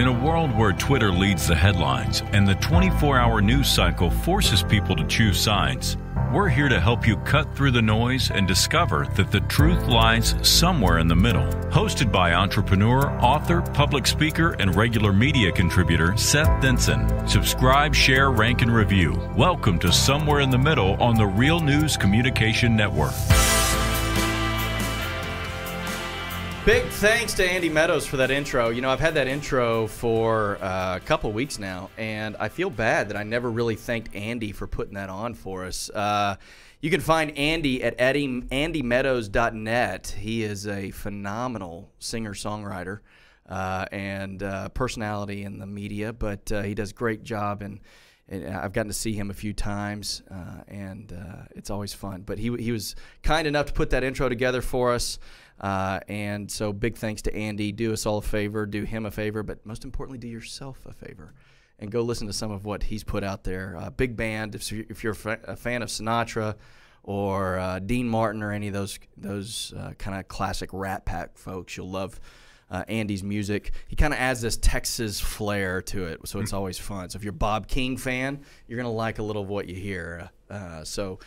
In a world where Twitter leads the headlines and the 24-hour news cycle forces people to choose sides, we're here to help you cut through the noise and discover that the truth lies somewhere in the middle. Hosted by entrepreneur, author, public speaker, and regular media contributor Seth Denson. Subscribe, share, rank, and review. Welcome to Somewhere in the Middle on the Real News Communication Network. Big thanks to Andy Meadows for that intro. You know, I've had that intro for a couple weeks now, and I feel bad that I never really thanked Andy for putting that on for us. You can find Andy at andymeadows.net. He is a phenomenal singer-songwriter and personality in the media, but he does a great job, and I've gotten to see him a few times, and it's always fun. But he was kind enough to put that intro together for us. And so big thanks to Andy. Do us all a favor, do him a favor, but most importantly, do yourself a favor and go listen to some of what he's put out there. Big band, if you're a fan of Sinatra or Dean Martin or any of those kind of classic Rat Pack folks, you'll love Andy's music. He kind of adds this Texas flair to it, so it's always fun. So if you're a Bob King fan, you're going to like a little of what you hear. So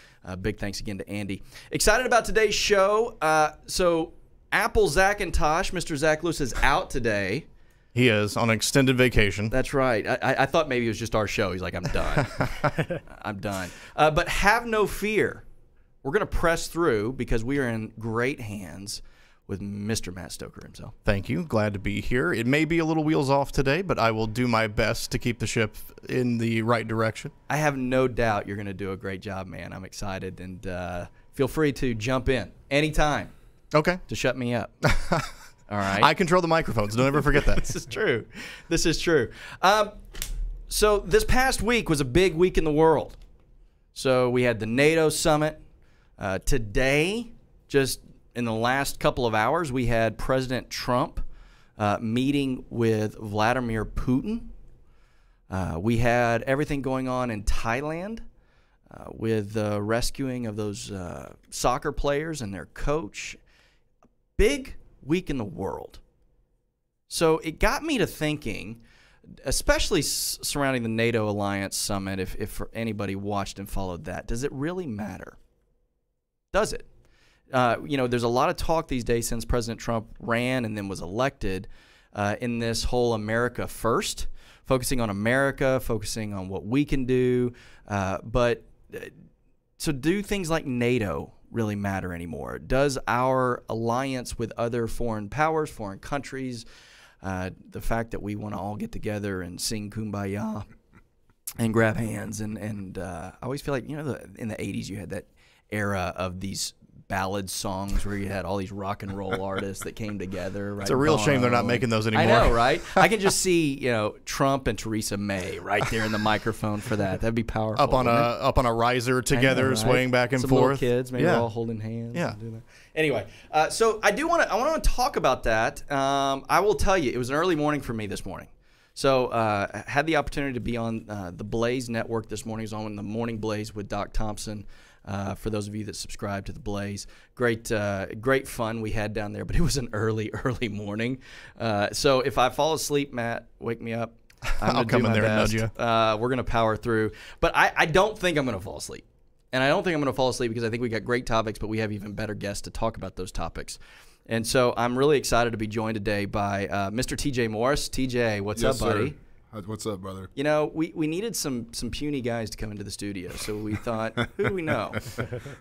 big thanks again to Andy. Excited about today's show. So Apple Zach and Tosh, Mr. Zach Lewis is out today. He is on an extended vacation. That's right. I thought maybe it was just our show. He's like, I'm done. I'm done. But have no fear. We're going to press through because we are in great hands with Mr. Matt Stoker himself. Thank you. Glad to be here. It may be a little wheels off today, but I will do my best to keep the ship in the right direction. I have no doubt you're going to do a great job, man. I'm excited, and feel free to jump in anytime. Okay. To shut me up. All right. I control the microphones. Don't ever forget that. This is true. This is true. So this past week was a big week in the world. So we had the NATO summit. Today, just in the last couple of hours, we had President Trump meeting with Vladimir Putin. We had everything going on in Thailand with the rescuing of those soccer players and their coach. Big week in the world. So it got me to thinking, especially surrounding the NATO alliance summit, if anybody watched and followed that, does it really matter? Does it? You know, there's a lot of talk these days since President Trump ran and then was elected in this whole America first, focusing on America, focusing on what we can do. So do things like NATO really matter anymore? Does our alliance with other foreign powers, foreign countries, the fact that we want to all get together and sing Kumbaya and grab hands, and I always feel like, you know, in the 80s you had that era of these ballad songs where you had all these rock and roll artists that came together. Right? It's a real shame they're not making those anymore. I know, right? I can just see, you know, Trump and Theresa May right there in the microphone for that. That'd be powerful. Up on a riser together, right? Swaying back and Some forth. Little kids, maybe all holding hands. Yeah. Anyway, so I want to talk about that. I will tell you, it was an early morning for me this morning. So I had the opportunity to be on the Blaze Network this morning. I was on the Morning Blaze with Doc Thompson. For those of you that subscribe to the Blaze, great fun we had down there, but it was an early morning. So if I fall asleep, Matt, wake me up. I'll come in there and nudge you. We're going to power through. But I don't think I'm going to fall asleep. And I don't think I'm going to fall asleep because I think we got great topics, but we have even better guests to talk about those topics. And so I'm really excited to be joined today by Mr. TJ Morris. TJ, what's up, buddy? Sir. What's up, brother? You know, we needed some puny guys to come into the studio, so we thought, who do we know?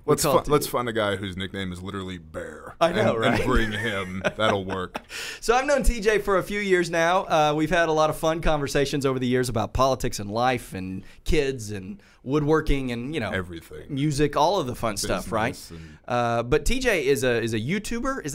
Let's find a guy whose nickname is literally Bear. I know, right? And bring him. That'll work. So I've known TJ for a few years now. We've had a lot of fun conversations over the years about politics and life and kids and woodworking and, you know, everything, music, all of the fun stuff, right? But TJ is a YouTuber. Is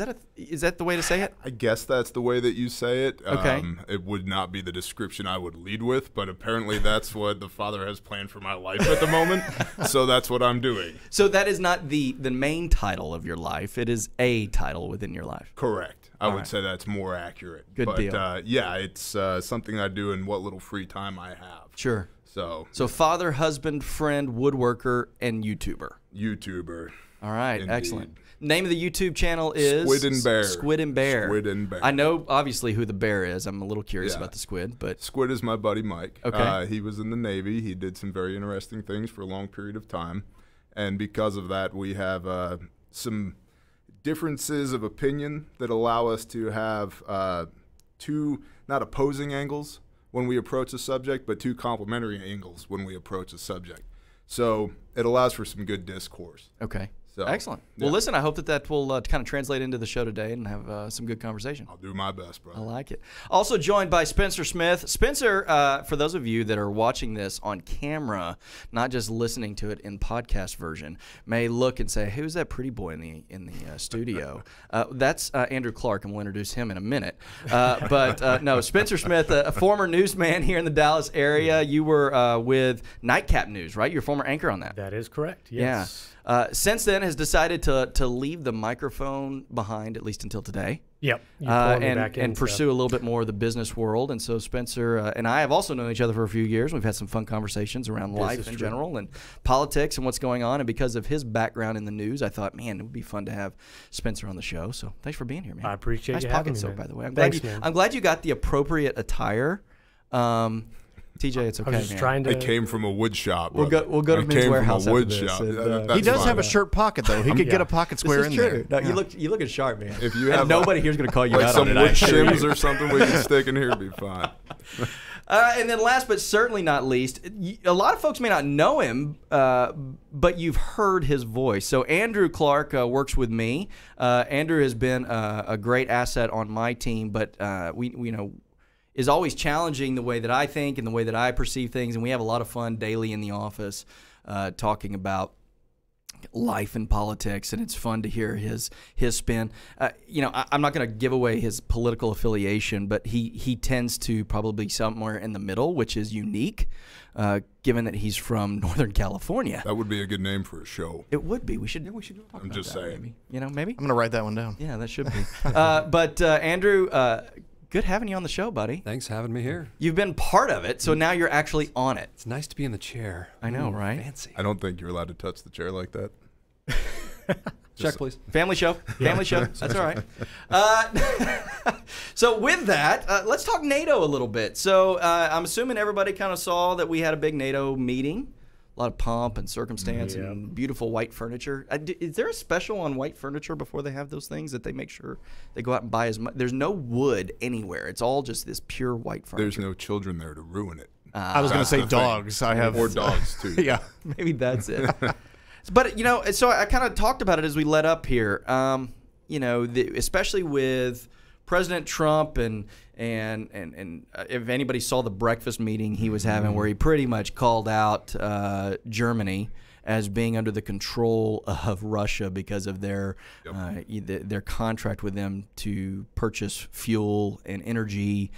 that the way to say it? I guess that's the way that you say it. Okay. It would not be the description I would lead with, but apparently that's what the Father has planned for my life at the moment. So that's what I'm doing. So that is not the main title of your life. It is a title within your life. Correct. I would say that's more accurate. Good deal. Yeah, it's something I do in what little free time I have. Sure. So father, husband, friend, woodworker, and YouTuber. YouTuber. All right, Indeed. excellent. Name of the YouTube channel is Squid and Bear. Squid and Bear. Squid and Bear. I know obviously who the bear is. I'm a little curious Yeah. about the squid, but Squid is my buddy Mike. Okay. He was in the Navy. He did some very interesting things for a long period of time. And because of that, we have some differences of opinion that allow us to have two, not opposing angles when we approach a subject, but two complementary angles when we approach a subject. So it allows for some good discourse. okay. So, Excellent. yeah. Well, listen, I hope that will kind of translate into the show today and have some good conversation. I'll do my best, I brother. like it. Also joined by Spencer Smith. Spencer, for those of you that are watching this on camera, not just listening to it in podcast version, may look and say, "Who's that pretty boy in the studio?" That's Andrew Clark, and we'll introduce him in a minute. But no, Spencer Smith, a former newsman here in the Dallas area. You were with Nightcap News, right? You're a former anchor on that. That is correct. Yes. Yeah. Since then, has decided to leave the microphone behind, at least until today. Yep. You pulled me back in, and pursue a little bit more of the business world. And so Spencer and I have also known each other for a few years. We've had some fun conversations around life in general and politics and what's going on. And because of his background in the news, I thought, man, it would be fun to have Spencer on the show. So thanks for being here, man. I appreciate nice you pocket having me, soap, man. by the way. Thanks, man. I'm glad you got the appropriate attire. TJ, it's okay, I was just man. trying to. It came from a wood shop. We'll go to It Men's came Warehouse from a wood after this, shop. and, That's He does fine. have a shirt pocket though. He could get a pocket square This in is there. true. No, you looking sharp, man. If you And have nobody here's going to call you like out some on it. wood I assure you. shims or something we can stick in here, it'd be fine. And then last but certainly not least, a lot of folks may not know him, but you've heard his voice. So Andrew Clark works with me. Andrew has been a great asset on my team, but we is always challenging the way that I think and the way that I perceive things. And we have a lot of fun daily in the office talking about life and politics, and it's fun to hear his spin. I'm not going to give away his political affiliation, but he tends to probably somewhere in the middle, which is unique, given that he's from Northern California. That would be a good name for a show. It would be. We should talk I'm about just that, saying. Maybe. Maybe. I'm gonna write that one down. Yeah, that should be. But Andrew, good having you on the show, buddy. Thanks for having me here. You've been part of it, so now you're actually on it. It's nice to be in the chair. I know, right? Fancy. I don't think you're allowed to touch the chair like that. Check, please. Family show. Family show. That's all right. So with that, let's talk NATO a little bit. So I'm assuming everybody kind of saw that we had a big NATO meeting. A lot of pomp and circumstance and beautiful white furniture. Is there a special on white furniture before they have those things that they make sure they go out and buy as much? There's no wood anywhere. It's all just this pure white furniture. There's no children there to ruin it. I was gonna That's say the thing. dogs. I have Or dogs, too. Yeah. Maybe that's it. But, so I kind of talked about it as we led up here. Especially with President Trump and if anybody saw the breakfast meeting he was having where he pretty much called out Germany as being under the control of Russia because of their contract with them to purchase fuel and energy.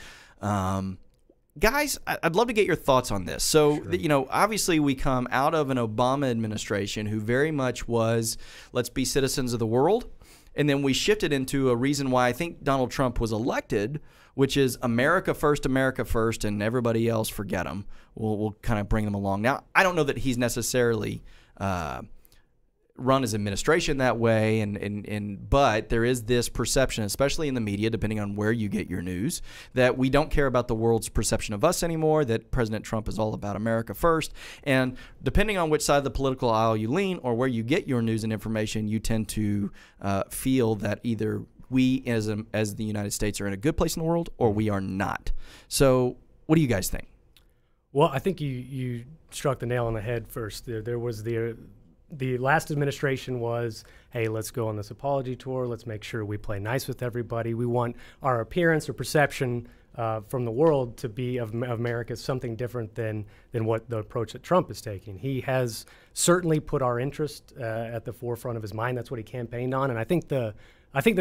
Guys, I'd love to get your thoughts on this. So, obviously we come out of an Obama administration who very much was, let's be citizens of the world. And then we shifted into a reason why I think Donald Trump was elected, which is America first, and everybody else, forget them. We'll kind of bring them along. Now, I don't know that he's necessarily run his administration that way, but there is this perception, especially in the media, depending on where you get your news, that we don't care about the world's perception of us anymore, that President Trump is all about America first. And depending on which side of the political aisle you lean or where you get your news and information, you tend to feel that either we as the United States are in a good place in the world or we are not. So what do you guys think? Well, I think you struck the nail on the head first. There was the last administration was, hey, let's go on this apology tour. Let's make sure we play nice with everybody. We want our appearance or perception from the world to be of America something different than what the approach that Trump is taking. He has certainly put our interest at the forefront of his mind. That's what he campaigned on. And I think the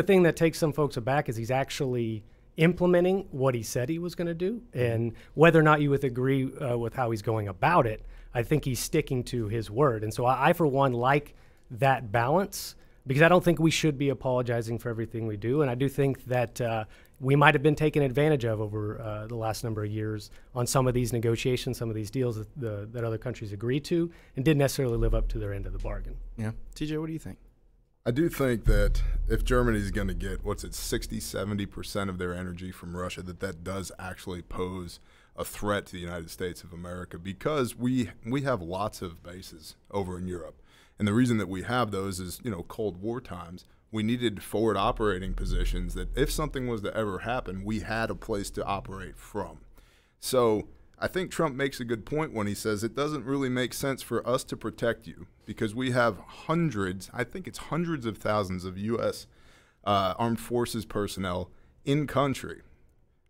thing that takes some folks aback is he's actually implementing what he said he was going to do. And whether or not you would agree with how he's going about it, I think he's sticking to his word. And so I for one, like that balance because I don't think we should be apologizing for everything we do. And I do think that we might have been taken advantage of over the last number of years on some of these negotiations, some of these deals that other countries agreed to and didn't necessarily live up to their end of the bargain. Yeah. TJ, what do you think? I do think that if Germany's going to get, 60-70% of their energy from Russia, that does actually pose a threat to the United States of America, because we have lots of bases over in Europe. And the reason that we have those is, Cold War times, we needed forward operating positions that if something was to ever happen, we had a place to operate from. So I think Trump makes a good point when he says it doesn't really make sense for us to protect you, because we have hundreds of thousands of U.S. Armed Forces personnel in country.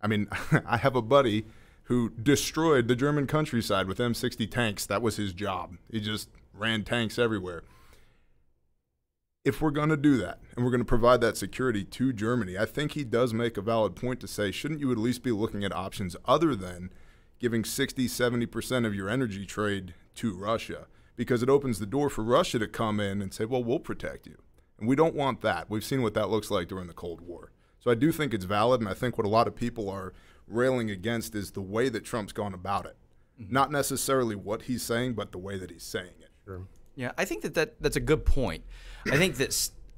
I mean, I have a buddy who destroyed the German countryside with M60 tanks. That was his job. He just ran tanks everywhere. If we're going to do that, and we're going to provide that security to Germany, I think he does make a valid point to say, shouldn't you at least be looking at options other than giving 60-70% of your energy trade to Russia? Because it opens the door for Russia to come in and say, well, we'll protect you. And we don't want that. We've seen what that looks like during the Cold War. So I do think it's valid, and I think what a lot of people are railing against is the way that Trump's gone about it. Mm-hmm. Not necessarily what he's saying, but the way that he's saying it. Sure. Yeah, I think that's a good point. I think that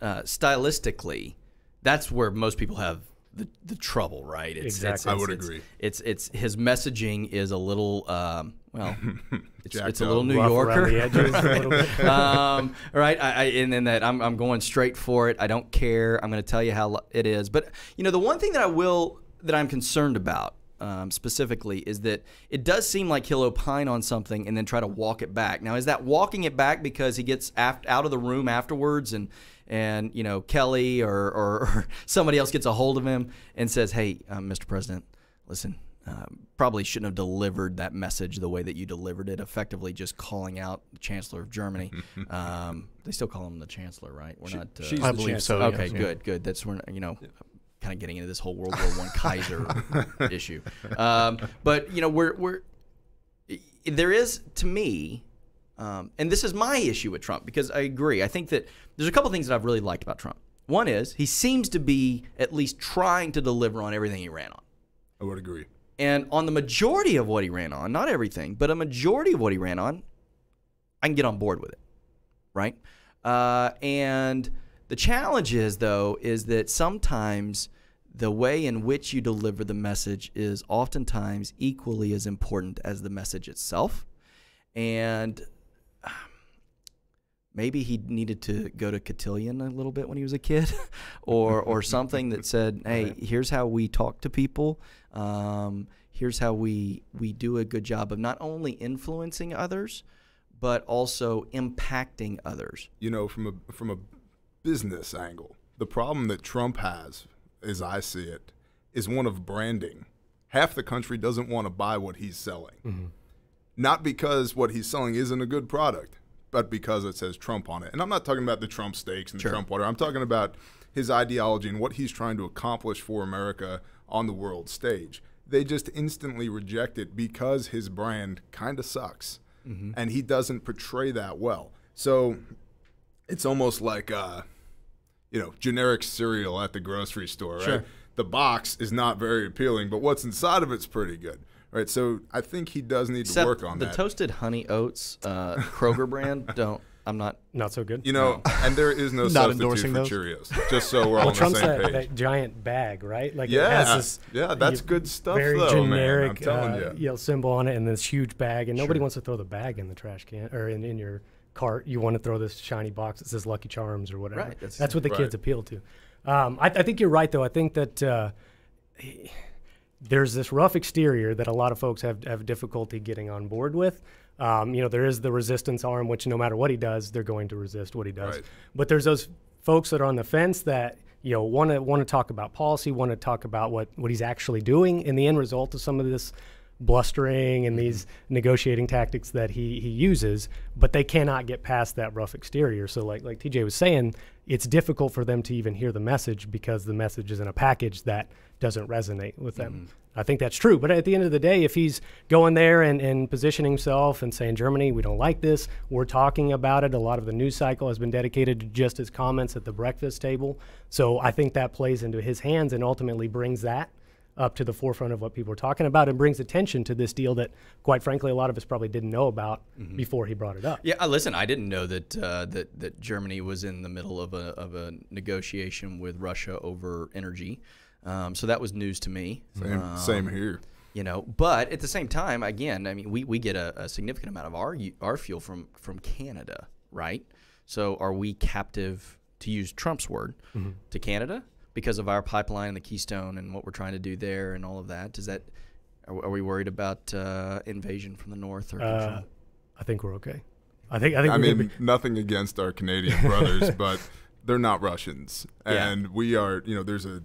stylistically, that's where most people have the trouble, right? Exactly. I would agree. It's his messaging is a little it's a little New Rough Yorker. around the edges a little bit. Right? And then that I'm going straight for it. I don't care. I'm going to tell you how it is. But the one thing that I'm concerned about specifically is that it does seem like he'll opine on something and then try to walk it back. Now, is that walking it back because he gets out of the room afterwards and Kelly or somebody else gets a hold of him and says, hey, Mr. President, listen, probably shouldn't have delivered that message the way that you delivered it, effectively just calling out the Chancellor of Germany. They still call him the Chancellor, right? We're not. I believe so. Okay, yes. Good. That's when kind of getting into this whole World War I Kaiser issue. But there is, to me, and this is my issue with Trump, because I agree. I think that there's a couple things that I've really liked about Trump. One is he seems to be at least trying to deliver on everything he ran on. I would agree. And on the majority of what he ran on, not everything, but a majority of what he ran on, I can get on board with it, right? And the challenge is that sometimes the way in which you deliver the message is oftentimes equally as important as the message itself. And maybe he needed to go to cotillion a little bit when he was a kid or something that said, hey, here's how we talk to people. Here's how we do a good job of not only influencing others, but also impacting others. From a business angle, the problem that Trump has, as I see it, is one of branding. Half the country doesn't want to buy what he's selling. Mm-hmm. Not because what he's selling isn't a good product, but because it says Trump on it. And I'm not talking about the Trump steaks and the Trump water. I'm talking about his ideology and what he's trying to accomplish for America on the world stage. They just instantly reject it because his brand kind of sucks. Mm-hmm. And he doesn't portray that well. So it's almost like generic cereal at the grocery store, right? Sure. The box is not very appealing, but what's inside of it's pretty good, right? So I think he does need to work on that. The toasted honey oats Kroger brand, I'm not so good. And there is no substitute for Cheerios, just so we're all on the same page. That giant bag, right? Like it has this, that's good stuff, very though, generic, man. I'm telling you. symbol on it, and this huge bag, and nobody wants to throw the bag in the trash can or in your cart. You want to throw this shiny box that says Lucky Charms or whatever. Right. That's what the kids appeal to. I think you're right, though. I think that there's this rough exterior that a lot of folks have difficulty getting on board with. There is the resistance arm, which no matter what he does, they're going to resist what he does. Right. But there's those folks that are on the fence that want to talk about policy, want to talk about what he's actually doing, and the end result of some of this blustering and these negotiating tactics that he uses, but they cannot get past that rough exterior. So like TJ was saying, it's difficult for them to even hear the message because the message is in a package that doesn't resonate with them. Mm-hmm. I think that's true. But at the end of the day, if he's going there and positioning himself and saying, Germany, we don't like this, we're talking about it. A lot of the news cycle has been dedicated to just his comments at the breakfast table. So I think that plays into his hands and ultimately brings that up to the forefront of what people are talking about and brings attention to this deal that, quite frankly, a lot of us probably didn't know about before he brought it up. Yeah, listen, I didn't know that that Germany was in the middle of a negotiation with Russia over energy, so that was news to me. Same here. You know, but at the same time, again, I mean, we get a significant amount of our fuel from Canada, right? So are we captive, to use Trump's word, to Canada because of our pipeline and the Keystone and what we're trying to do there and all of that? Does that are we worried about invasion from the north or control? I think we're okay. I think. I mean, nothing against our Canadian brothers, but they're not Russians, and we are. You know, there's a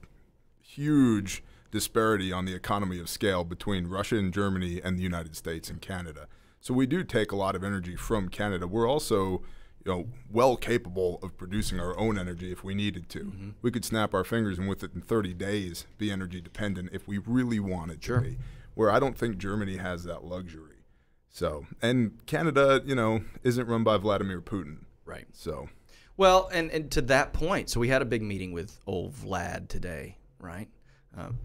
huge disparity on the economy of scale between Russia and Germany and the United States and Canada. So we do take a lot of energy from Canada. We're also, you know, well capable of producing our own energy if we needed to. We could snap our fingers and within 30 days be energy dependent if we really wanted to be. Where I don't think Germany has that luxury. So, and Canada, you know, isn't run by Vladimir Putin. Right. So, well, and to that point, so we had a big meeting with old Vlad today, right?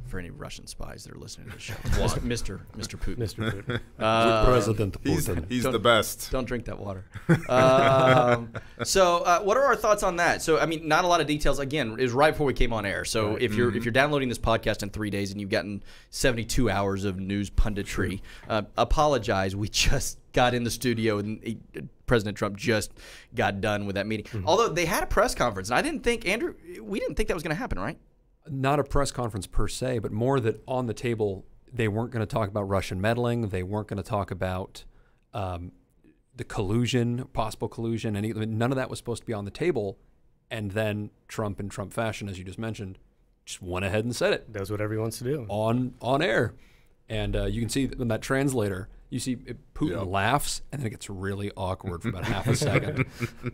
For any Russian spies that are listening to the show, Mr. Putin. Mr. Putin. President Putin. he's the best. Don't drink that water. So, what are our thoughts on that? So, I mean, not a lot of details. Again, it was right before we came on air. So, if you're downloading this podcast in 3 days and you've gotten 72 hours of news punditry, apologize. We just got in the studio and President Trump just got done with that meeting. Although they had a press conference, and I didn't think, Andrew, we didn't think that was going to happen, right? Not a press conference per se, but more that on the table, they weren't going to talk about Russian meddling. They weren't going to talk about the collusion, possible collusion. None of that was supposed to be on the table. And then Trump, in Trump fashion, as you just mentioned, just went ahead and said it. Does whatever he wants to do. On air. And you can see in that translator, you see Putin laughs, and then it gets really awkward for about half a second.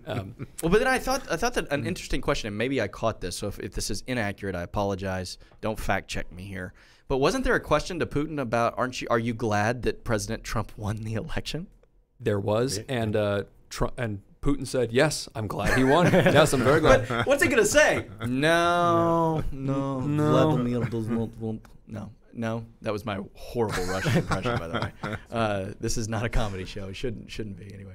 Well, but then I thought that an interesting question, and maybe I caught this, so if this is inaccurate, I apologize. Don't fact check me here. But wasn't there a question to Putin about, are you glad that President Trump won the election? There was, and Putin said, yes, I'm glad he won. Yes, I'm very glad. But what's he going to say? No. Vladimir does not want. No, that was my horrible Russian impression, by the way. This is not a comedy show. It shouldn't be anyway.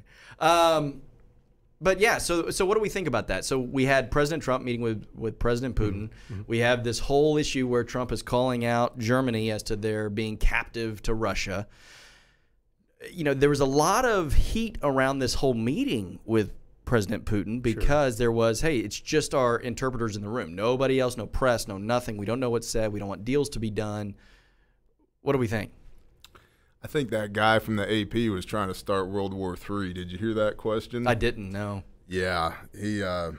But yeah, so what do we think about that? So we had President Trump meeting with President Putin. We have this whole issue where Trump is calling out Germany as to their being captive to Russia. You know, there was a lot of heat around this whole meeting with President Putin because there was, hey, it's just our interpreters in the room. Nobody else, no press, no nothing. We don't know what's said. We don't want deals to be done. What do we think? I think that guy from the AP was trying to start World War III. Did you hear that question? I didn't know. Yeah, he, you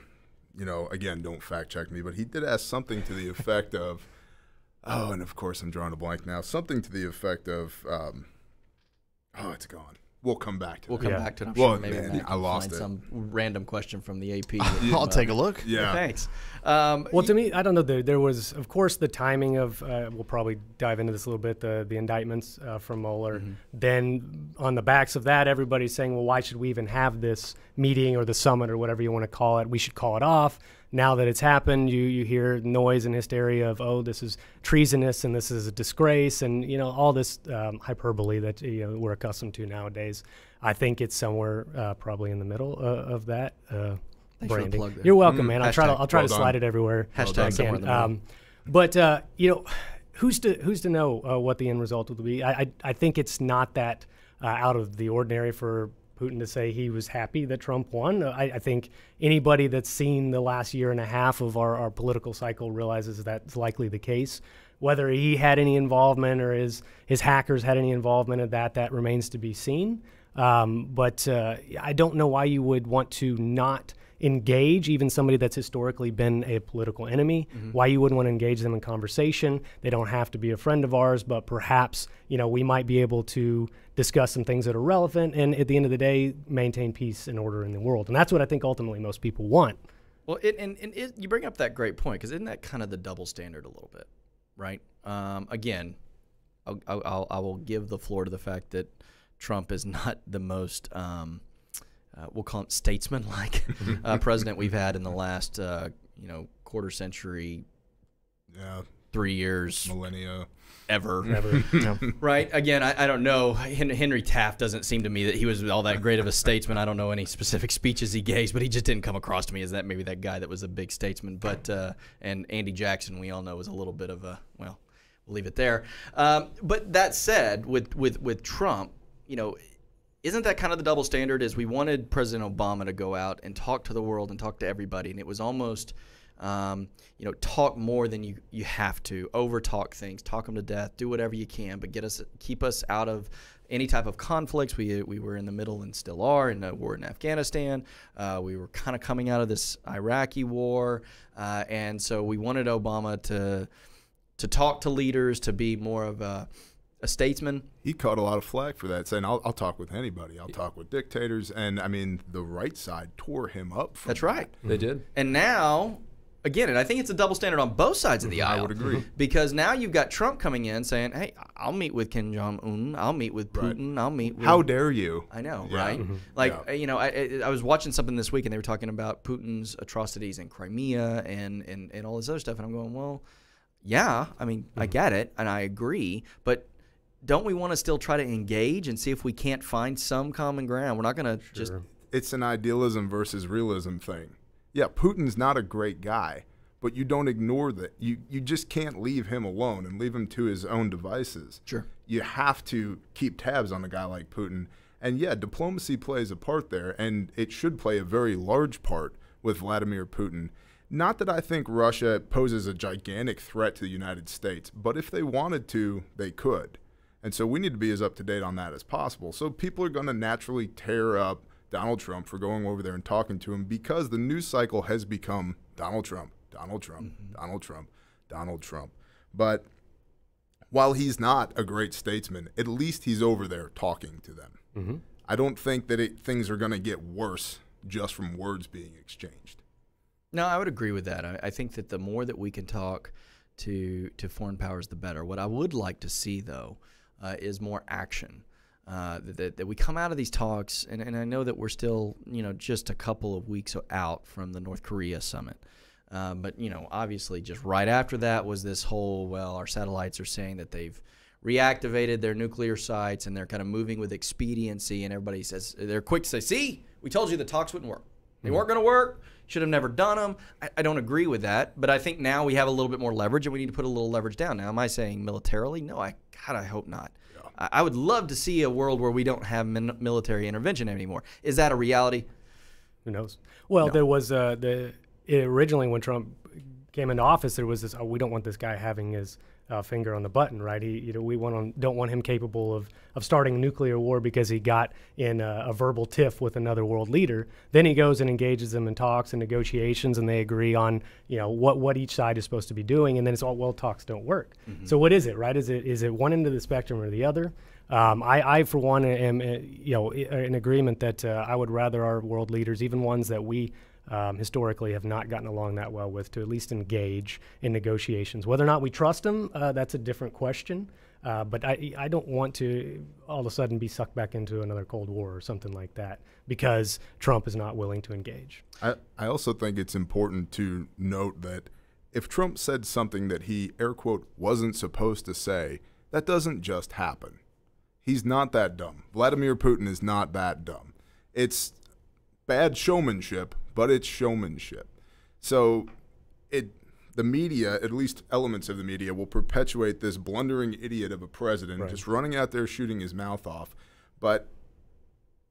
know, again, don't fact check me, but he did ask something to the effect of, oh, and of course I'm drawing a blank now, something to the effect of, oh, it's gone. We'll come back to it. We'll come back to it. I'm well, sure maybe man, I lost it. Some random question from the AP. I'll take a look. Yeah. Thanks. Well, to me, I don't know. There was, of course, the timing of, we'll probably dive into this a little bit, the indictments from Mueller. Then on the backs of that, everybody's saying, well, why should we even have this meeting or the summit or whatever you want to call it? We should call it off. Now that it's happened, you hear noise and hysteria of, oh, this is treasonous and this is a disgrace and, you know, all this hyperbole that, you know, we're accustomed to nowadays. I think it's somewhere probably in the middle of that. Thanks branding. for the plug there. You're welcome, man. I'll try Hashtag to slide it everywhere. Hashtag somewhere in the middle. But you know, who's to know what the end result will be? I think it's not that out of the ordinary for Putin to say he was happy that Trump won. I think anybody that's seen the last year and a half of our political cycle realizes that's likely the case. Whether he had any involvement or his hackers had any involvement in that remains to be seen. But I don't know why you would want to not engage even somebody that's historically been a political enemy, why you wouldn't want to engage them in conversation. They don't have to be a friend of ours, but perhaps, you know, we might be able to discuss some things that are relevant and at the end of the day, maintain peace and order in the world. And that's what I think ultimately most people want. Well, you bring up that great point because isn't that kind of the double standard a little bit, right? Again, I will give the floor to the fact that Trump is not the most we'll call him statesman-like president we've had in the last, quarter century. Yeah, 3 years Millennia. ever. No. Right? Again, I don't know. Henry Taft doesn't seem to me that he was all that great of a statesman. I don't know any specific speeches he gave, but he just didn't come across to me as maybe that guy that was a big statesman. But and Andy Jackson, we all know, was a little bit of a, well, we'll leave it there. But that said, with Trump, isn't that kind of the double standard? Is we wanted President Obama to go out and talk to the world and talk to everybody, and it was almost talk more than you have to, over talk things, talk them to death, do whatever you can, but keep us out of any type of conflicts. We were in the middle and still are in a war in Afghanistan. We were kind of coming out of this Iraqi war, and so we wanted Obama to talk to leaders, to be more of a statesman. He caught a lot of flack for that, saying, I'll talk with anybody. I'll talk with dictators. And, I mean, the right side tore him up for That's right. They did. And now, again, and I think it's a double standard on both sides of the aisle. I would agree. Because now you've got Trump coming in saying, hey, I'll meet with Kim Jong-un. I'll meet with Putin. I'll meet with... How dare you? I know, Yeah. right? Like, I was watching something this week, and they were talking about Putin's atrocities in Crimea and all this other stuff. And I'm going, well, yeah, I mean, I get it, and I agree, but don't we want to still try to engage and see if we can't find some common ground? We're not going to just... It's an idealism versus realism thing. Yeah, Putin's not a great guy, but you don't ignore that. You just can't leave him alone and leave him to his own devices. Sure. You have to keep tabs on a guy like Putin. And yeah, diplomacy plays a part there, and it should play a very large part with Vladimir Putin. Not that I think Russia poses a gigantic threat to the United States, but if they wanted to, they could. And so we need to be as up-to-date on that as possible. So people are going to naturally tear up Donald Trump for going over there and talking to him, because the news cycle has become Donald Trump, Donald Trump, Donald Trump, Donald Trump. But while he's not a great statesman, at least he's over there talking to them. I don't think that things are going to get worse just from words being exchanged. No, I would agree with that. I think that the more that we can talk to foreign powers, the better. What I would like to see, though, is more action. That we come out of these talks, and I know that we're still, just a couple of weeks out from the North Korea summit. But, obviously just right after that was this whole, well, our satellites are saying that they've reactivated their nuclear sites and they're kind of moving with expediency, and everybody says, they're quick to say, see, we told you the talks wouldn't work. They weren't going to work. Should have never done them. I don't agree with that, but I think now we have a little bit more leverage, and we need to put a little leverage down. Now, am I saying militarily? No, I hope not. Yeah. I would love to see a world where we don't have military intervention anymore. Is that a reality? Who knows? Well, No. there was originally when Trump came into office, there was this, we don't want this guy having his finger on the button, right? We don't want him capable of starting a nuclear war because he got in a verbal tiff with another world leader. Then he goes and engages them in talks and negotiations, and they agree on what each side is supposed to be doing. And then it's all, well, talks don't work. So what is it, right? Is it one end of the spectrum or the other? I for one am in agreement that I would rather our world leaders, even ones that we historically have not gotten along that well with, to at least engage in negotiations. Whether or not we trust them, that's a different question. But I don't want to all of a sudden be sucked back into another Cold War or something like that because Trump is not willing to engage. I also think it's important to note that if Trump said something that he, air quote, wasn't supposed to say, that doesn't just happen. He's not that dumb. Vladimir Putin is not that dumb. It's bad showmanship, but it's showmanship. So the media, at least elements of the media, will perpetuate this blundering idiot of a president just running out there shooting his mouth off. But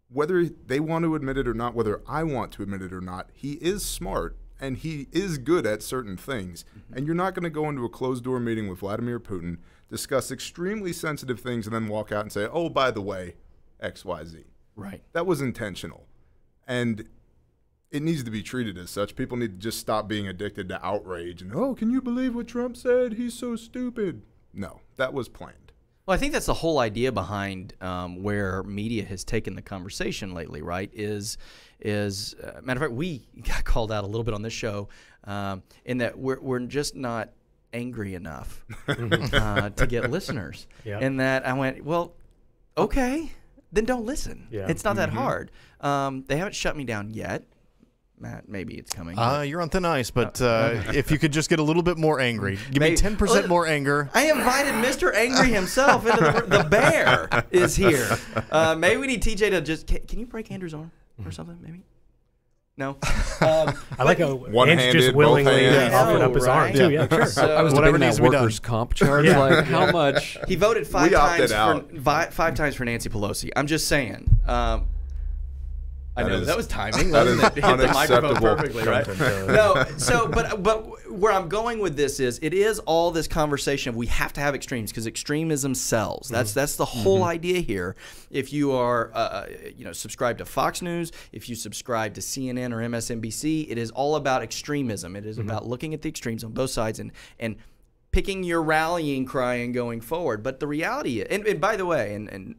whether they want to admit it or not, whether I want to admit it or not, he is smart and he is good at certain things. And you're not going to go into a closed-door meeting with Vladimir Putin, discuss extremely sensitive things, and then walk out and say, oh, by the way, X, Y, Z. Right. That was intentional. And it needs to be treated as such. People need to just stop being addicted to outrage and, oh, can you believe what Trump said? He's so stupid. No, that was planned. Well, I think that's the whole idea behind where media has taken the conversation lately, right? Is matter of fact, we got called out a little bit on this show in that we're just not angry enough to get listeners. Yeah. And that I went, well, okay, then don't listen. Yeah. It's not that hard. They haven't shut me down yet. Matt, maybe it's coming. You're on thin ice, but if you could just get a little bit more angry. Give me 10% more anger. I invited Mr. Angry himself into the bear is here. Maybe we need TJ to just, can you break Andrew's arm or something, maybe? No? I like how One-handed, Andrew just willingly both hands. offered up his arm, too. Yeah, sure. So, I was whatever debating needs that to be done. workers' comp charge. Like, how much? he voted We five opted times for Nancy Pelosi. I'm just saying. I know that was timing. That Wasn't is it? Hit the microphone unacceptable. perfectly, right? No. So, but where I'm going with this is, it is all this conversation of we have to have extremes because extremism sells. That's the whole idea here. If you are, subscribed to Fox News, if you subscribe to CNN or MSNBC, it is all about extremism. It is about looking at the extremes on both sides and picking your rallying cry and going forward. But the reality is, and by the way, and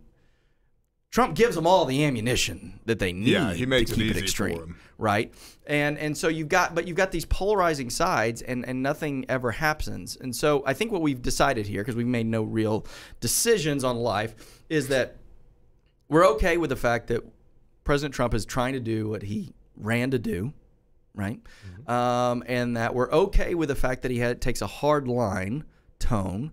Trump gives them all the ammunition that they need Yeah, he makes to it keep easy it extreme, for 'em. right? And so you've got these polarizing sides, and nothing ever happens. And so I think what we've decided here, because we've made no real decisions on life, is that we're okay with the fact that President Trump is trying to do what he ran to do, right? And that we're okay with the fact that he takes a hard line tone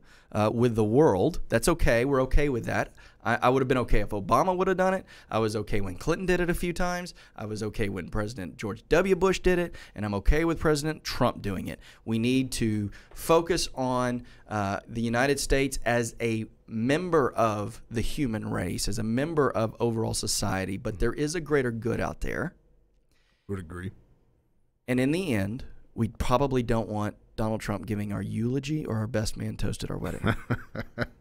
with the world. That's okay. We're okay with that. I would have been okay if Obama would have done it. I was okay when Clinton did it a few times. I was okay when President George W. Bush did it. And I'm okay with President Trump doing it. We need to focus on the United States as a member of the human race, as a member of overall society. But there is a greater good out there. Would agree. And in the end, we probably don't want Donald Trump giving our eulogy or our best man toast at our wedding.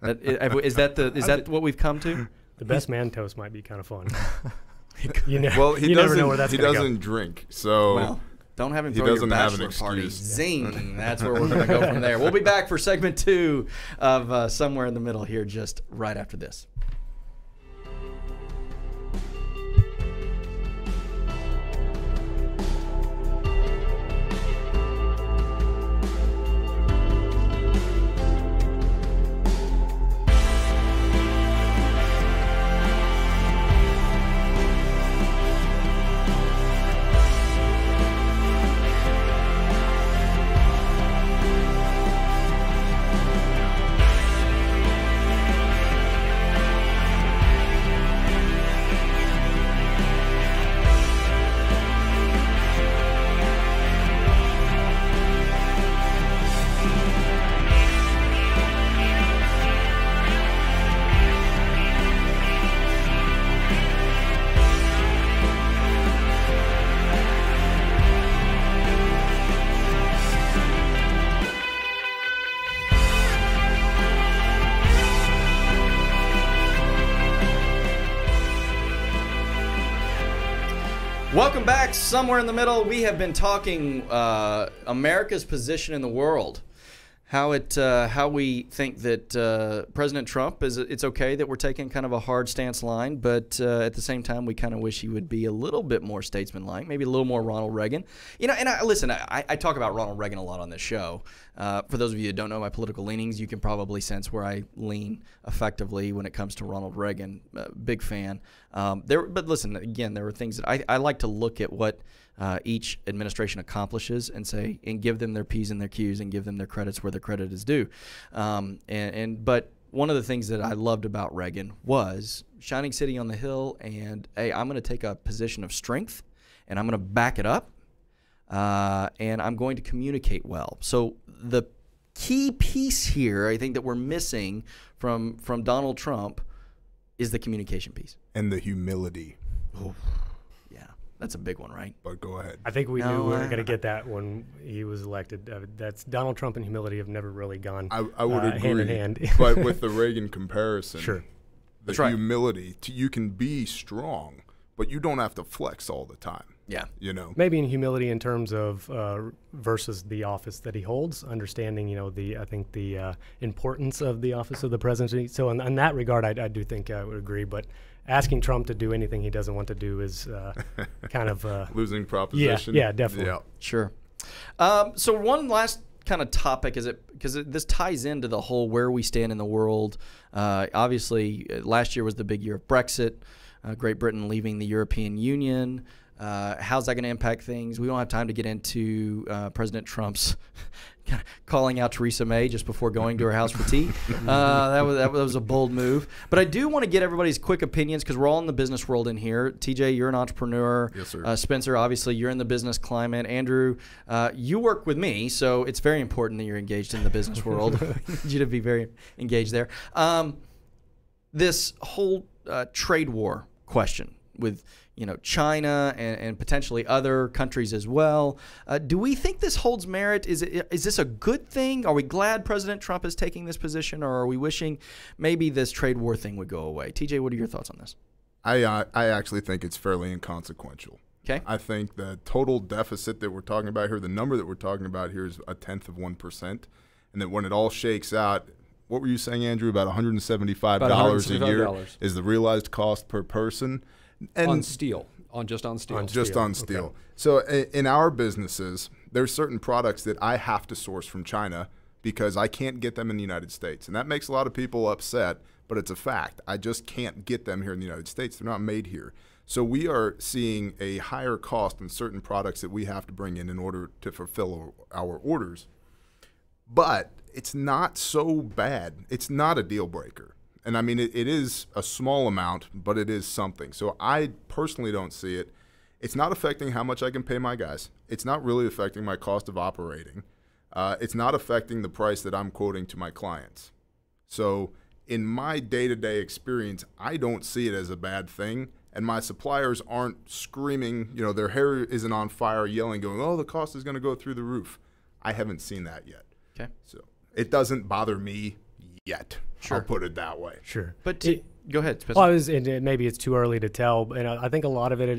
Is that what we've come to? The best man toast might be kind of fun. Well, he never know where that's he gonna doesn't drink, so Well, don't have him he throw your doesn't have an bachelor party. excuse. Zing. That's where we're going to go from there. We'll be back for segment 2 of Somewhere in the Middle here just right after this. Welcome back, Somewhere in the Middle. We have been talking America's position in the world, how we think that President Trump it's okay that we're taking kind of a hard stance line, but at the same time we kind of wish he would be a little bit more statesmanlike, maybe a little more Ronald Reagan. You know, and I talk about Ronald Reagan a lot on this show. For those of you that don't know my political leanings, you can probably sense where I lean effectively when it comes to Ronald Reagan. Big fan. But listen, again, there are things that I like to look at what each administration accomplishes and say, and give them their P's and their Q's and give them their credits where their credit is due. But one of the things that I loved about Reagan was shining city on the hill, and hey, I'm going to take a position of strength and I'm going to back it up. And I'm going to communicate well. So the key piece here, I think, that we're missing from Donald Trump is the communication piece. And the humility. Oh, yeah, that's a big one, right? But go ahead. I think we knew we were going to get that when he was elected. That's Donald Trump and humility have never really gone I would agree. hand in hand. But with the Reagan comparison, Sure. the That's right. humility, you can be strong, but you don't have to flex all the time. Yeah. You know? Maybe in humility in terms of versus the office that he holds, understanding, the importance of the office of the presidency. So in that regard, I do think I would agree. But asking Trump to do anything he doesn't want to do is kind of Losing proposition. Yeah, definitely. Yeah. Sure. So one last kind of topic is because this ties into the whole where we stand in the world. Obviously, last year was the big year of Brexit. Great Britain leaving the European Union. How's that going to impact things? We don't have time to get into President Trump's calling out Theresa May just before going to her house for tea. That was a bold move. But I do want to get everybody's quick opinions because we're all in the business world in here. TJ, you're an entrepreneur. Yes, sir. Spencer, obviously, you're in the business climate. Andrew, you work with me, so it's very important that you're engaged in the business world. I need you to be very engaged there. This whole trade war question with China and potentially other countries as well. Do we think this holds merit? Is this a good thing? Are we glad President Trump is taking this position, or are we wishing maybe this trade war thing would go away? TJ, what are your thoughts on this? I actually think it's fairly inconsequential. Okay. I think the total deficit that we're talking about here, the number that we're talking about here is 1/10%, and that when it all shakes out, what were you saying, Andrew? About $175 a year is the realized cost per person. And on steel, just on steel. Just on steel. Okay. So in our businesses, there's certain products that I have to source from China because I can't get them in the United States. And that makes a lot of people upset, but it's a fact. I just can't get them here in the United States. They're not made here. So we are seeing a higher cost in certain products that we have to bring in order to fulfill our orders. But it's not so bad. It's not a deal breaker. And I mean, it is a small amount, but it is something. So I personally don't see it. It's not affecting how much I can pay my guys. It's not really affecting my cost of operating. It's not affecting the price that I'm quoting to my clients. So in my day-to-day experience, I don't see it as a bad thing. And my suppliers aren't screaming, their hair isn't on fire, yelling, going, oh, the cost is going to go through the roof. I haven't seen that yet. Okay. So it doesn't bother me yet. Sure. I'll put it that way. Sure. But go ahead, Spencer. Well, maybe it's too early to tell, and I think a lot of it,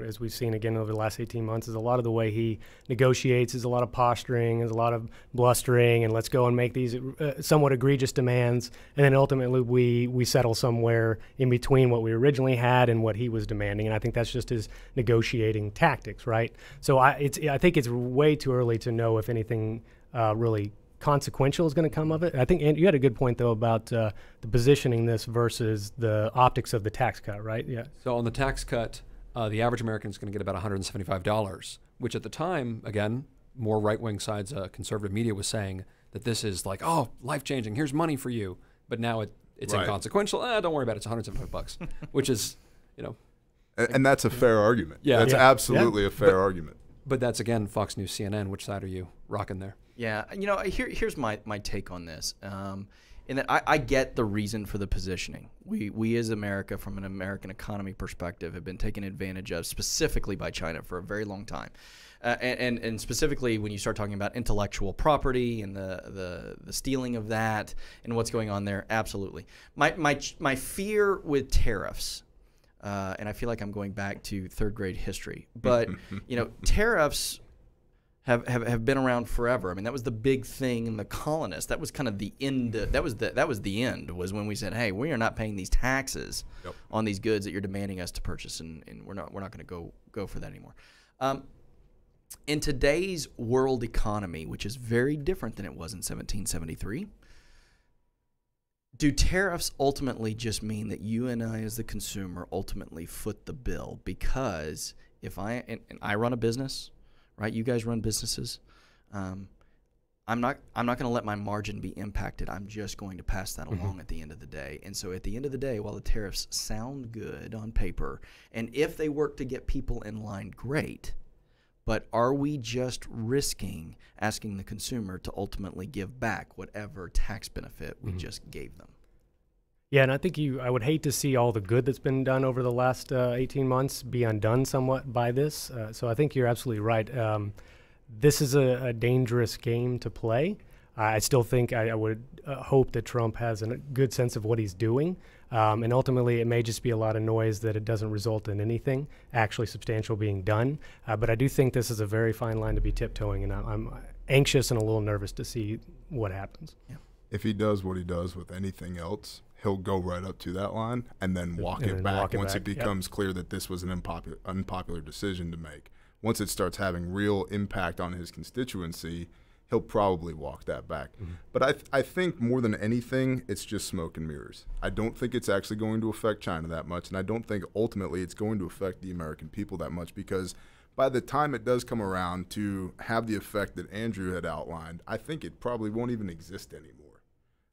as we've seen again over the last 18 months, is a lot of the way he negotiates is a lot of posturing, is a lot of blustering, and let's go and make these somewhat egregious demands, and then ultimately we settle somewhere in between what we originally had and what he was demanding, and I think that's just his negotiating tactics, right? So I think it's way too early to know if anything really consequential is going to come of it. I think, and you had a good point though about the positioning this versus the optics of the tax cut, right? Yeah. So on the tax cut, the average American is going to get about $175, which at the time, again, more right-wing sides, conservative media was saying that this is like, oh, life-changing. Here's money for you. But now it's Right. inconsequential. Don't worry about it. It's $175, which is, And that's a fair argument. Yeah. That's Yeah. absolutely a fair argument. But that's, again, Fox News, CNN. Which side are you rocking there? Yeah, here's my take on this. In that I get the reason for the positioning. We as America, from an American economy perspective, have been taken advantage of specifically by China for a very long time. And specifically when you start talking about intellectual property and the stealing of that and what's going on there, absolutely. My fear with tariffs, and I feel like I'm going back to third grade history, but tariffs have been around forever. I mean, that was the big thing in the colonists. That was kind of the end. That was the end, was when we said, hey, we are not paying these taxes on these goods that you're demanding us to purchase, and we're not going to go for that anymore. In today's world economy, which is very different than it was in 1773, do tariffs ultimately just mean that you and I as the consumer ultimately foot the bill? Because if I run a business, right? You guys run businesses. I'm not going to let my margin be impacted. I'm just going to pass that along at the end of the day. And so at the end of the day, while the tariffs sound good on paper, and if they work to get people in line, great. But are we just risking asking the consumer to ultimately give back whatever tax benefit we just gave them? Yeah, and I think I would hate to see all the good that's been done over the last 18 months be undone somewhat by this. So I think you're absolutely right. This is a dangerous game to play. I still think I would hope that Trump has a good sense of what he's doing. And ultimately, it may just be a lot of noise that it doesn't result in anything actually substantial being done. But I do think this is a very fine line to be tiptoeing, and I'm anxious and a little nervous to see what happens. Yeah. If he does what he does with anything else, he'll go right up to that line and then walk it back once it becomes clear that this was an unpopular decision to make. Once it starts having real impact on his constituency, he'll probably walk that back. But I think more than anything, it's just smoke and mirrors. I don't think it's actually going to affect China that much, and I don't think ultimately it's going to affect the American people that much, because by the time it does come around to have the effect that Andrew had outlined, I think it probably won't even exist anymore.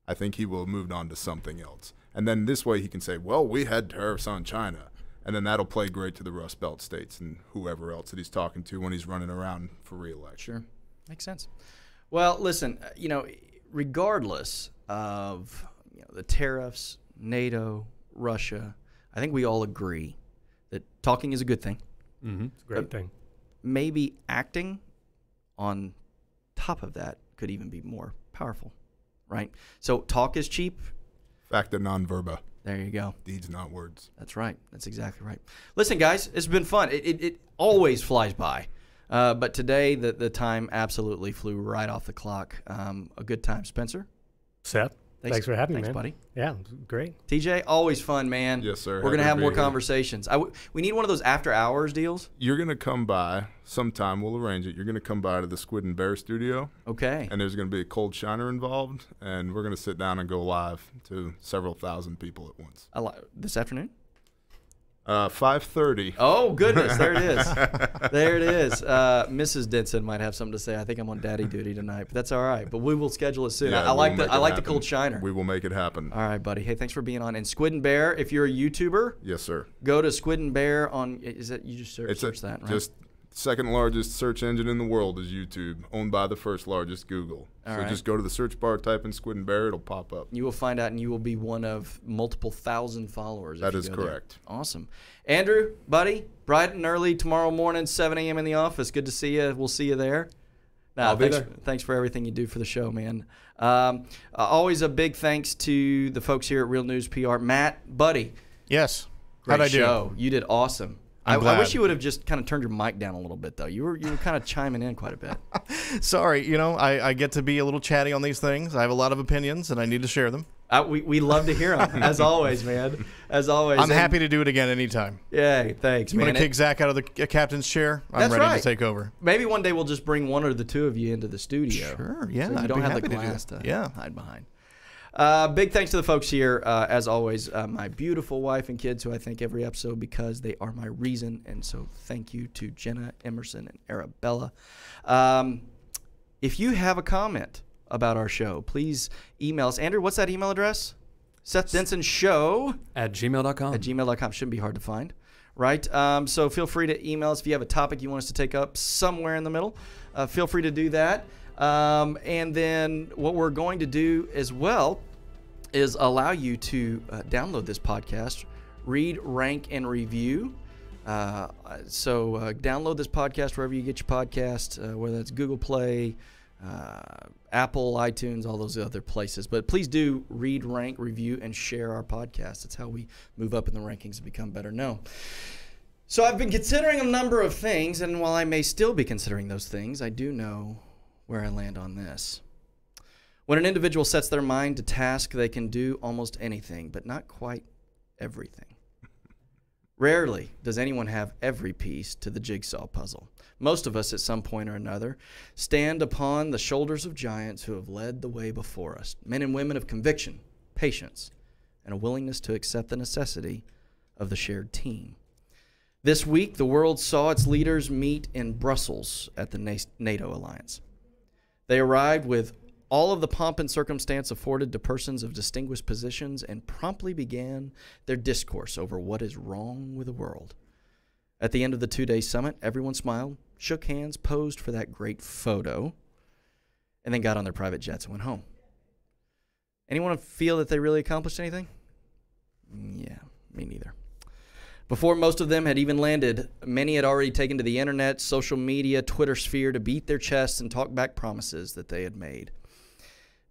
I think he will have moved on to something else. And then this way he can say, well, we had tariffs on China. And then that'll play great to the Rust Belt states and whoever else that he's talking to when he's running around for re-election. Sure. Makes sense. Well, listen, regardless of the tariffs, NATO, Russia, I think we all agree that talking is a good thing. It's a great thing. Maybe acting on top of that could even be more powerful, right? So talk is cheap. Facta non verba. There you go. Deeds, not words. That's right. That's exactly right. Listen, guys, it's been fun. It always flies by. But today, the time absolutely flew right off the clock. A good time. Spencer? Seth, thanks for having me, man. Thanks, buddy. Yeah, great. TJ, always fun, man. Yes, sir. We're going to Happy have to more be here. conversations. We need one of those after-hours deals. You're going to come by sometime. We'll arrange it. You're going to come by to the Squid and Bear studio. Okay. And there's going to be a cold shiner involved, and we're going to sit down and go live to several thousand people at once. This afternoon? 5:30. Oh, goodness. There it is. There it is. Mrs. Denson might have something to say. I think I'm on daddy duty tonight, but that's all right. But we will schedule it soon. Yeah, I like we'll the cold shiner. We will make it happen. All right, buddy. Hey, thanks for being on. And Squid and Bear, if you're a YouTuber, Yes, sir. go to Squid and Bear on, is it, you just search that, right? Just second largest search engine in the world is YouTube, owned by the first largest Google. All so right. just go to the search bar, type in Squid and Bear, it'll pop up. You will find out, and you will be one of multiple thousand followers. That if you is go there. correct. Awesome. Andrew, buddy, bright and early tomorrow morning, 7 a.m. in the office. Good to see you. We'll see you there. I'll be there. Thanks for everything you do for the show, man. Always a big thanks to the folks here at Real News PR. Matt, buddy, Yes. great How'd I do? show. You did awesome. I I'm wish glad. you would have just kind of turned your mic down a little bit, though. You were kind of chiming in quite a bit. Sorry, I get to be a little chatty on these things. I have a lot of opinions, and I need to share them. We love to hear them, as always, man. As always. I'm happy to do it again anytime. Yeah, thanks, You man. want to kick Zach out of the captain's chair? I'm That's ready right. to take over. Maybe one day we'll just bring one or the two of you into the studio. Sure, yeah, So you I'd don't be have the happy to do glass that. to Yeah. hide behind. Big thanks to the folks here, as always, my beautiful wife and kids, who I thank every episode because they are my reason. And so thank you to Jenna, Emerson, and Arabella. If you have a comment about our show, please email us. Andrew, what's that email address? Seth Denson Show At gmail.com. at gmail.com. Shouldn't be hard to find, right? So feel free to email us if you have a topic you want us to take up somewhere in the middle. Feel free to do that. And then what we're going to do as well is allow you to download this podcast, read, rank, and review. So download this podcast wherever you get your podcast, whether that's Google Play, Apple, iTunes, all those other places. But please do read, rank, review, and share our podcast. That's how we move up in the rankings and become better known. So I've been considering a number of things, and while I may still be considering those things, I do know where I land on this. When an individual sets their mind to task, they can do almost anything, but not quite everything. Rarely does anyone have every piece to the jigsaw puzzle. Most of us, at some point or another, stand upon the shoulders of giants who have led the way before us, men and women of conviction, patience, and a willingness to accept the necessity of the shared team. This week, the world saw its leaders meet in Brussels at the NATO alliance. They arrived with all of the pomp and circumstance afforded to persons of distinguished positions and promptly began their discourse over what is wrong with the world. At the end of the two-day summit, everyone smiled, shook hands, posed for that great photo, and then got on their private jets and went home. Anyone feel that they really accomplished anything? Yeah, me neither. Before most of them had even landed, many had already taken to the internet, social media, Twitter sphere to beat their chests and talk back promises that they had made.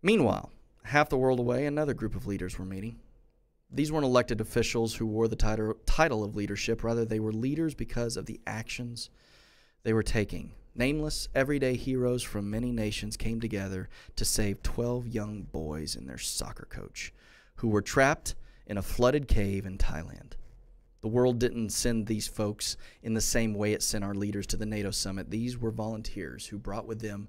Meanwhile, half the world away, another group of leaders were meeting. These weren't elected officials who wore the title of leadership. Rather, they were leaders because of the actions they were taking. Nameless, everyday heroes from many nations came together to save 12 young boys and their soccer coach, who were trapped in a flooded cave in Thailand. The world didn't send these folks in the same way it sent our leaders to the NATO summit. These were volunteers who brought with them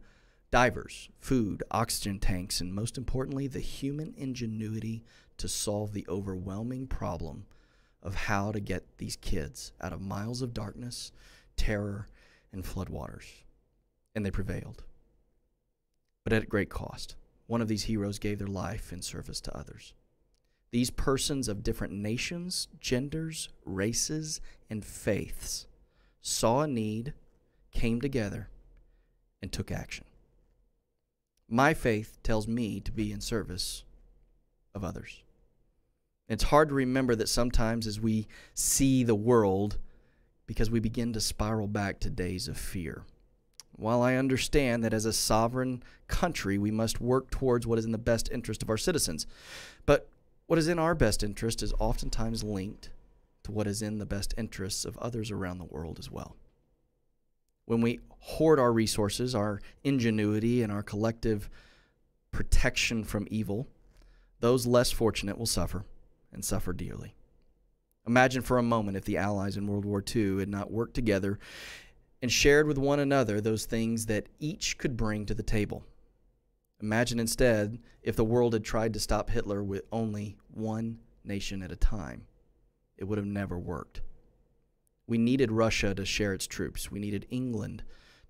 Divers, food, oxygen tanks, and most importantly, the human ingenuity to solve the overwhelming problem of how to get these kids out of miles of darkness, terror, and floodwaters. And they prevailed. But at great cost. One of these heroes gave their life in service to others. These persons of different nations, genders, races, and faiths saw a need, came together, and took action. My faith tells me to be in service of others. It's hard to remember that sometimes as we see the world, because we begin to spiral back to days of fear. While I understand that as a sovereign country, we must work towards what is in the best interest of our citizens, but what is in our best interest is oftentimes linked to what is in the best interests of others around the world as well. When we hoard our resources, our ingenuity, and our collective protection from evil, those less fortunate will suffer, and suffer dearly. Imagine for a moment if the Allies in World War II had not worked together and shared with one another those things that each could bring to the table. Imagine instead if the world had tried to stop Hitler with only one nation at a time. It would have never worked. We needed Russia to share its troops. We needed England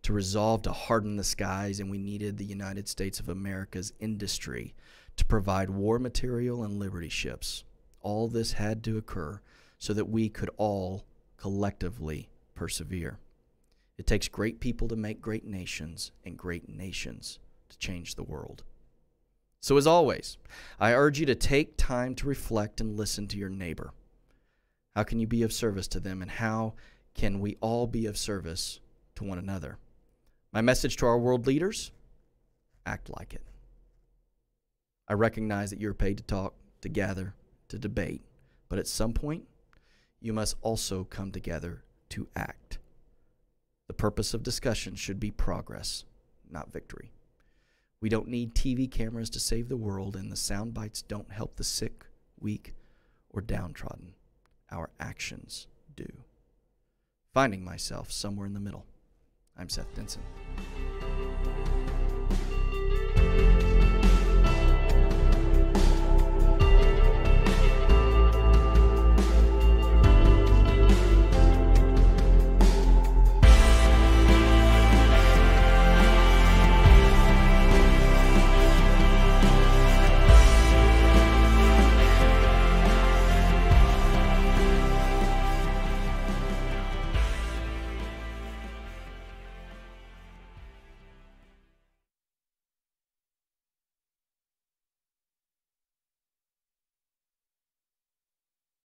to resolve to harden the skies, and we needed the United States of America's industry to provide war material and liberty ships. All this had to occur so that we could all collectively persevere. It takes great people to make great nations, and great nations to change the world. So as always, I urge you to take time to reflect and listen to your neighbor. How can you be of service to them, and how can we all be of service to one another? My message to our world leaders: act like it. I recognize that you're paid to talk, to gather, to debate, but at some point, you must also come together to act. The purpose of discussion should be progress, not victory. We don't need TV cameras to save the world, and the sound bites don't help the sick, weak, or downtrodden. Our actions do. Finding myself somewhere in the middle. I'm Seth Denson.